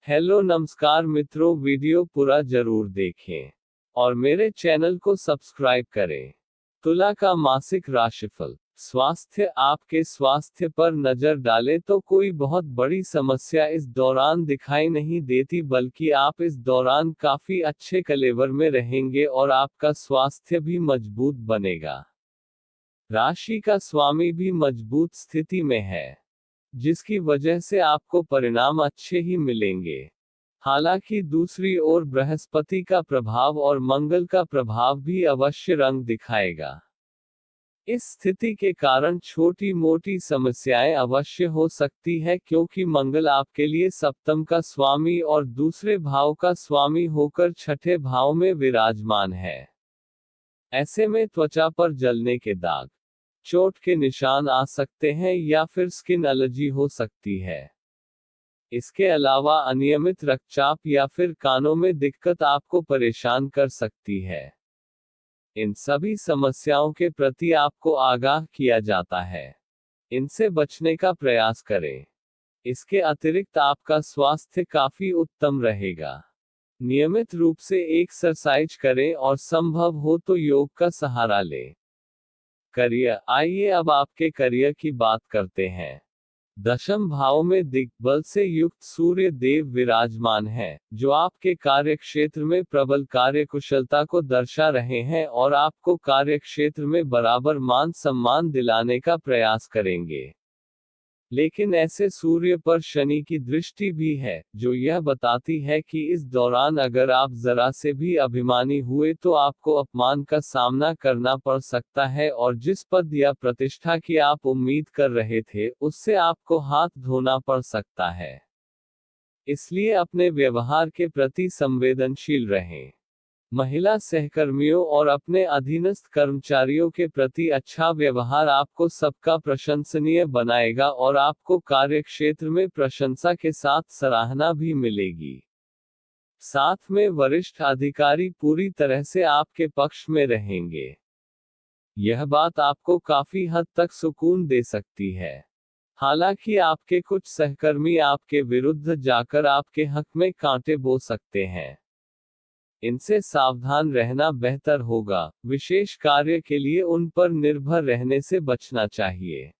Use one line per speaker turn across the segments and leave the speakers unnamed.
Hello नमस्कार मित्रों, video पूरा जरूर देखें और मेरे चैनल को सब्सक्राइब करें। तुला का मासिक राशिफल। स्वास्थ्य। आपके स्वास्थ्य पर नजर डालें तो कोई बहुत बड़ी समस्या इस दौरान दिखाई नहीं देती, बल्कि आप इस दौरान काफी अच्छे कलेवर में रहेंगे और आपका स्वास्थ्य भी मजबूत बनेगा। राशि का स्वामी भी मजबूत स्थिति में है, जिसकी वजह से आपको परिणाम अच्छे ही मिलेंगे। हालांकि दूसरी ओर बृहस्पति का प्रभाव और मंगल का प्रभाव भी अवश्य रंग दिखाएगा। इस स्थिति के कारण छोटी मोटी समस्याएं अवश्य हो सकती है, क्योंकि मंगल आपके लिए सप्तम का स्वामी और दूसरे भाव का स्वामी होकर छठे भाव में विराजमान है। ऐसे में त्वचा पर जलने के दाग, चोट के निशान आ सकते हैं या फिर स्किन एलर्जी हो सकती है। इसके अलावा अनियमित रक्तचाप या फिर कानों में दिक्कत आपको परेशान कर सकती है। इन सभी समस्याओं के प्रति आपको आगाह किया जाता है। इनसे बचने का प्रयास करें। इसके अतिरिक्त आपका स्वास्थ्य काफी उत्तम रहेगा। नियमित रूप से एक्सरसाइज करें और संभव हो तो योग का सहारा लें। करियर। आइए अब आपके करियर की बात करते हैं। दशम भाव में दिग्बल से युक्त सूर्य देव विराजमान है, जो आपके कार्य क्षेत्र में प्रबल कार्यकुशलता को दर्शा रहे हैं और आपको कार्य क्षेत्र में बराबर मान सम्मान दिलाने का प्रयास करेंगे। लेकिन ऐसे सूर्य पर शनि की दृष्टि भी है, जो यह बताती है कि इस दौरान अगर आप जरा से भी अभिमानी हुए तो आपको अपमान का सामना करना पड़ सकता है और जिस पद या प्रतिष्ठा की आप उम्मीद कर रहे थे, उससे आपको हाथ धोना पड़ सकता है। इसलिए अपने व्यवहार के प्रति संवेदनशील रहें। महिला सहकर्मियों और अपने अधीनस्थ कर्मचारियों के प्रति अच्छा व्यवहार आपको सबका प्रशंसनीय बनाएगा और आपको कार्यक्षेत्र में प्रशंसा के साथ सराहना भी मिलेगी। साथ में वरिष्ठ अधिकारी पूरी तरह से आपके पक्ष में रहेंगे। यह बात आपको काफी हद तक सुकून दे सकती है। हालांकि आपके कुछ सहकर्मी आपके विरुद्ध जाकर आपके हक में कांटे बो सकते हैं। इनसे सावधान रहना बेहतर होगा। विशेष कार्य के लिए उन पर निर्भर रहने से बचना चाहिए।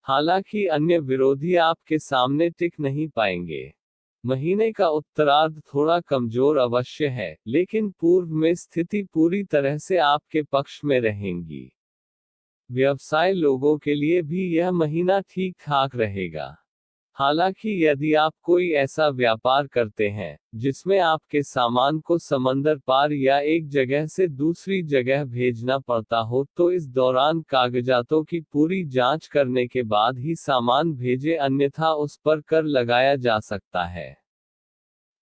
हालांकि अन्य विरोधी आपके सामने टिक नहीं पाएंगे। महीने का उत्तरार्ध थोड़ा कमजोर अवश्य है, लेकिन पूर्व में स्थिति पूरी तरह से आपके पक्ष में रहेंगी। व्यवसाय लोगों के लिए भी यह महीना ठीक ठाक रहेगा। हालांकि यदि आप कोई ऐसा व्यापार करते हैं जिसमें आपके सामान को समंदर पार या एक जगह से दूसरी जगह भेजना पड़ता हो, तो इस दौरान कागजातों की पूरी जांच करने के बाद ही सामान भेजें, अन्यथा उस पर कर लगाया जा सकता है।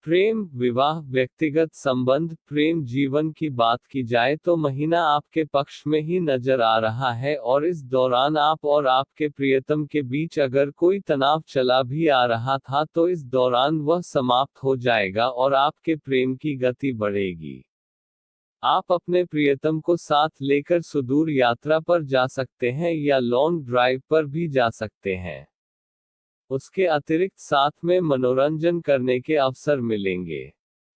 प्रेम, विवाह, व्यक्तिगत संबंध, प्रेम जीवन की बात की जाए तो महीना आपके पक्ष में ही नजर आ रहा है और इस दौरान आप और आपके प्रियतम के बीच अगर कोई तनाव चला भी आ रहा था तो इस दौरान वह समाप्त हो जाएगा और आपके प्रेम की गति बढ़ेगी। आप अपने प्रियतम को साथ लेकर सुदूर यात्रा पर जा सकते हैं या लॉन्ग ड्राइव पर भी जा सकते हैं। उसके अतिरिक्त साथ में मनोरंजन करने के अवसर मिलेंगे।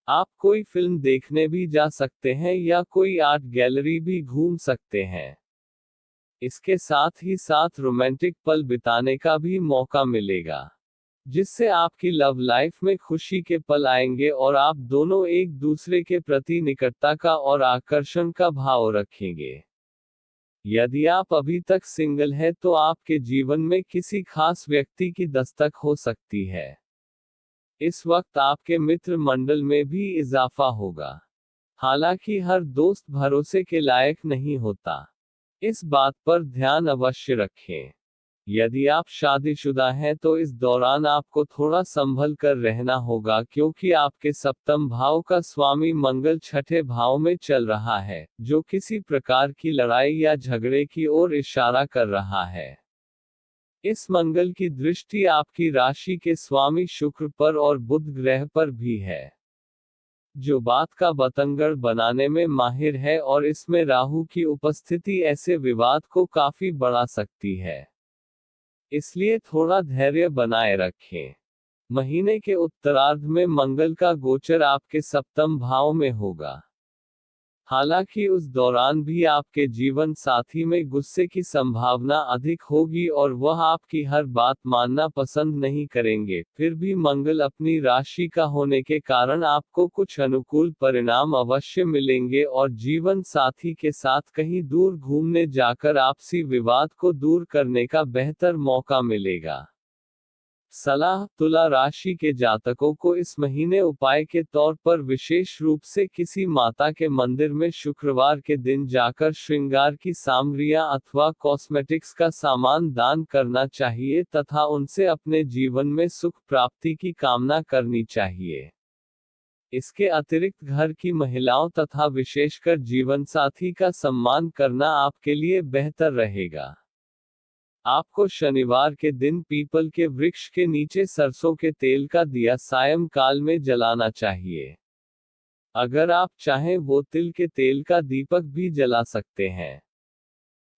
आप कोई फिल्म देखने भी जा सकते हैं या कोई आर्ट गैलरी भी घूम सकते हैं। इसके साथ ही साथ रोमांटिक पल बिताने का भी मौका मिलेगा, जिससे आपकी लव लाइफ में खुशी के पल आएंगे और आप दोनों एक दूसरे के प्रति निकटता का और आकर्षण का भाव रखेंगे। यदि आप अभी तक सिंगल हैं तो आपके जीवन में किसी खास व्यक्ति की दस्तक हो सकती है। इस वक्त आपके मित्र मंडल में भी इजाफा होगा। हालांकि हर दोस्त भरोसे के लायक नहीं होता। इस बात पर ध्यान अवश्य रखें। यदि आप शादीशुदा हैं तो इस दौरान आपको थोड़ा संभल कर रहना होगा, क्योंकि आपके सप्तम भाव का स्वामी मंगल छठे भाव में चल रहा है, जो किसी प्रकार की लड़ाई या झगड़े की ओर इशारा कर रहा है। इस मंगल की दृष्टि आपकी राशि के स्वामी शुक्र पर और बुध ग्रह पर भी है, जो बात का बतंगड़ बनाने में माहिर है, और इसमें राहु की उपस्थिति ऐसे विवाद को काफी बढ़ा सकती है। इसलिए थोड़ा धैर्य बनाए रखें। महीने के उत्तरार्ध में मंगल का गोचर आपके सप्तम भाव में होगा। हालांकि उस दौरान भी आपके जीवन साथी में गुस्से की संभावना अधिक होगी और वह आपकी हर बात मानना पसंद नहीं करेंगे, फिर भी मंगल अपनी राशि का होने के कारण आपको कुछ अनुकूल परिणाम अवश्य मिलेंगे और जीवन साथी के साथ कहीं दूर घूमने जाकर आपसी विवाद को दूर करने का बेहतर मौका मिलेगा। सलाह: तुला राशि के जातकों को इस महीने उपाय के तौर पर विशेष रूप से किसी माता के मंदिर में शुक्रवार के दिन जाकर श्रृंगार की सामग्रियां अथवा कॉस्मेटिक्स का सामान दान करना चाहिए तथा उनसे अपने जीवन में सुख प्राप्ति की कामना करनी चाहिए। इसके अतिरिक्त घर की महिलाओं तथा विशेषकर जीवनसाथी का सम्मान करना आपके लिए बेहतर रहेगा। आपको शनिवार के दिन पीपल के वृक्ष के नीचे सरसों के तेल का दिया सायंकाल में जलाना चाहिए। अगर आप चाहें वो तिल के तेल का दीपक भी जला सकते हैं।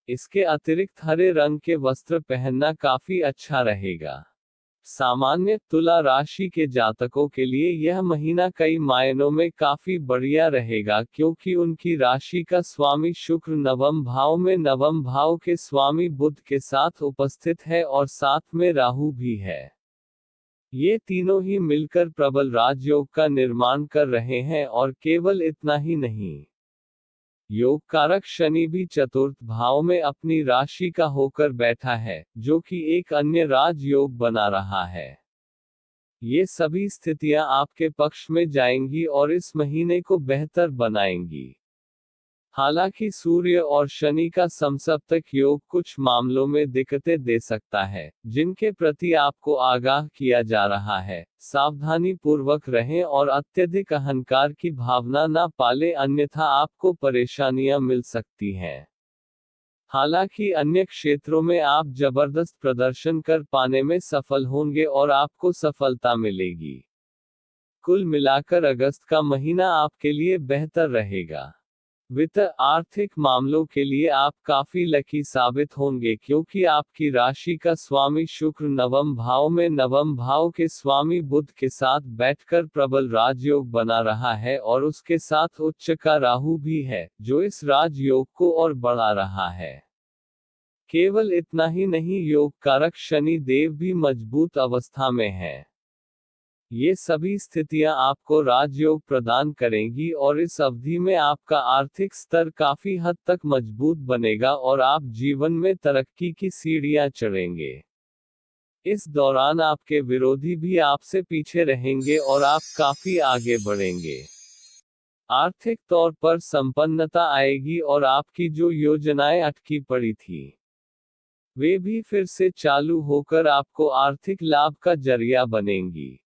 इसके अतिरिक्त हरे रंग के वस्त्र पहनना काफी अच्छा रहेगा। सामान्य तुला राशि के जातकों के लिए यह महीना कई मायनों में काफी बढ़िया रहेगा क्योंकि उनकी राशि का स्वामी शुक्र नवम भाव में नवम भाव के स्वामी बुध के साथ उपस्थित है और साथ में राहु भी है। ये तीनों ही मिलकर प्रबल राजयोग का निर्माण कर रहे हैं और केवल इतना ही नहीं, योग कारक शनि भी चतुर्थ भाव में अपनी राशि का होकर बैठा है, जो कि एक अन्य राजयोग बना रहा है। ये सभी स्थितियां आपके पक्ष में जाएंगी और इस महीने को बेहतर बनाएंगी। हालांकि सूर्य और शनि का समसप्तक योग कुछ मामलों में दिक्कतें दे सकता है, जिनके प्रति आपको आगाह किया जा रहा है। सावधानी पूर्वक रहें और अत्यधिक अहंकार की भावना न पालें, अन्यथा आपको परेशानियां मिल सकती हैं। हालांकि अन्य क्षेत्रों में आप जबरदस्त प्रदर्शन कर पाने में सफल होंगे और आपको सफलता मिलेगी। कुल मिलाकर अगस्त का महीना आपके लिए बेहतर रहेगा। वित्त आर्थिक मामलों के लिए आप काफी लकी साबित होंगे क्योंकि आपकी राशि का स्वामी शुक्र नवम भाव में नवम भाव के स्वामी बुध के साथ बैठकर प्रबल राजयोग बना रहा है और उसके साथ उच्च का राहु भी है, जो इस राजयोग को और बढ़ा रहा है। केवल इतना ही नहीं, योग कारक शनि देव भी मजबूत अवस्था में है। ये सभी स्थितियां आपको राजयोग प्रदान करेंगी और इस अवधि में आपका आर्थिक स्तर काफी हद तक मजबूत बनेगा और आप जीवन में तरक्की की सीढ़ियां चढ़ेंगे। इस दौरान आपके विरोधी भी आपसे पीछे रहेंगे और आप काफी आगे बढ़ेंगे। आर्थिक तौर पर संपन्नता आएगी और आपकी जो योजनाएं अटकी पड़ी थी, वे भी फिर से चालू होकर आपको आर्थिक लाभ का जरिया बनेंगी।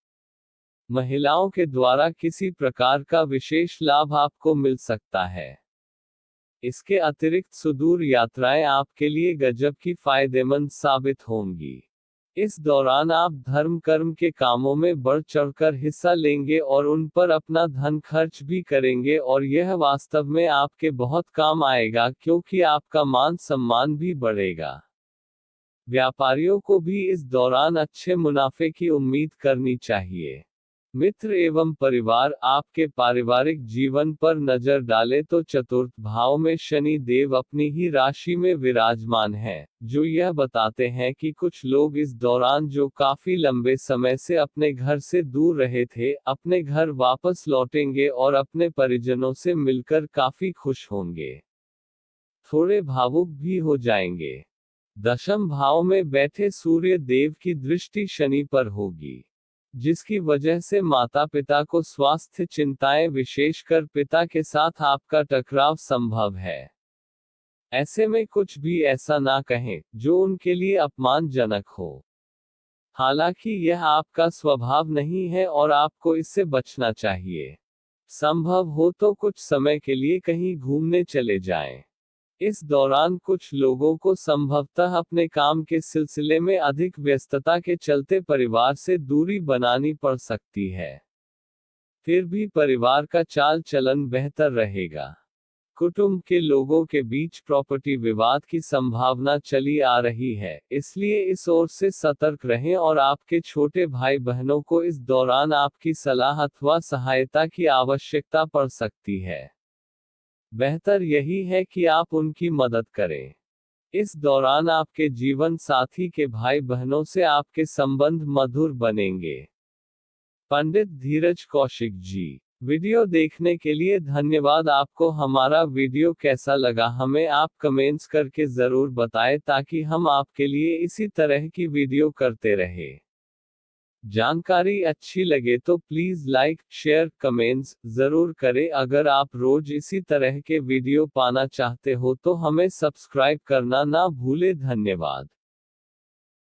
महिलाओं के द्वारा किसी प्रकार का विशेष लाभ आपको मिल सकता है। इसके अतिरिक्त सुदूर यात्राएं आपके लिए गजब की फायदेमंद साबित होंगी। इस दौरान आप धर्म कर्म के कामों में बढ़ चढ़कर हिस्सा लेंगे और उन पर अपना धन खर्च भी करेंगे और यह वास्तव में आपके बहुत काम आएगा क्योंकि आपका मान सम्मान भी बढ़ेगा। व्यापारियों को भी इस दौरान अच्छे मुनाफे की उम्मीद करनी चाहिए। मित्र एवं परिवार आपके पारिवारिक जीवन पर नजर डाले तो चतुर्थ भाव में शनि देव अपनी ही राशि में विराजमान है, जो यह बताते हैं कि कुछ लोग इस दौरान जो काफी लंबे समय से अपने घर से दूर रहे थे, अपने घर वापस लौटेंगे और अपने परिजनों से मिलकर काफी खुश होंगे। थोड़े भावुक भी हो जाएंगे। दशम भाव में बैठे सूर्य देव की दृष्टि शनि पर होगी, जिसकी वजह से माता पिता को स्वास्थ्य चिंताएं, विशेषकर पिता के साथ आपका टकराव संभव है। ऐसे में कुछ भी ऐसा ना कहें जो उनके लिए अपमानजनक हो। हालांकि यह आपका स्वभाव नहीं है और आपको इससे बचना चाहिए। संभव हो तो कुछ समय के लिए कहीं घूमने चले जाएं। इस दौरान कुछ लोगों को संभवतः अपने काम के सिलसिले में अधिक व्यस्तता के चलते परिवार से दूरी बनानी पड़ सकती है। फिर भी परिवार का चाल चलन बेहतर रहेगा। कुटुंब के लोगों के बीच प्रॉपर्टी विवाद की संभावना चली आ रही है, इसलिए इस ओर से सतर्क रहें और आपके छोटे भाई बहनों को इस दौरान आपकी सलाह अथवा सहायता की आवश्यकता पड़ सकती है। बेहतर यही है कि आप उनकी मदद करें। इस दौरान आपके जीवन साथी के भाई बहनों से आपके संबंध मधुर बनेंगे। पंडित धीरज कौशिक जी। वीडियो देखने के लिए धन्यवाद। आपको हमारा वीडियो कैसा लगा हमें आप कमेंट्स करके ज़रूर बताएं ताकि हम आपके लिए इसी तरह की वीडियो करते रहें। जानकारी अच्छी लगे तो प्लीज़ लाइक, शेयर, कमेंट्स ज़रूर करें। अगर आप रोज इसी तरह के वीडियो पाना चाहते हो तो हमें सब्सक्राइब करना ना भूलें। धन्यवाद।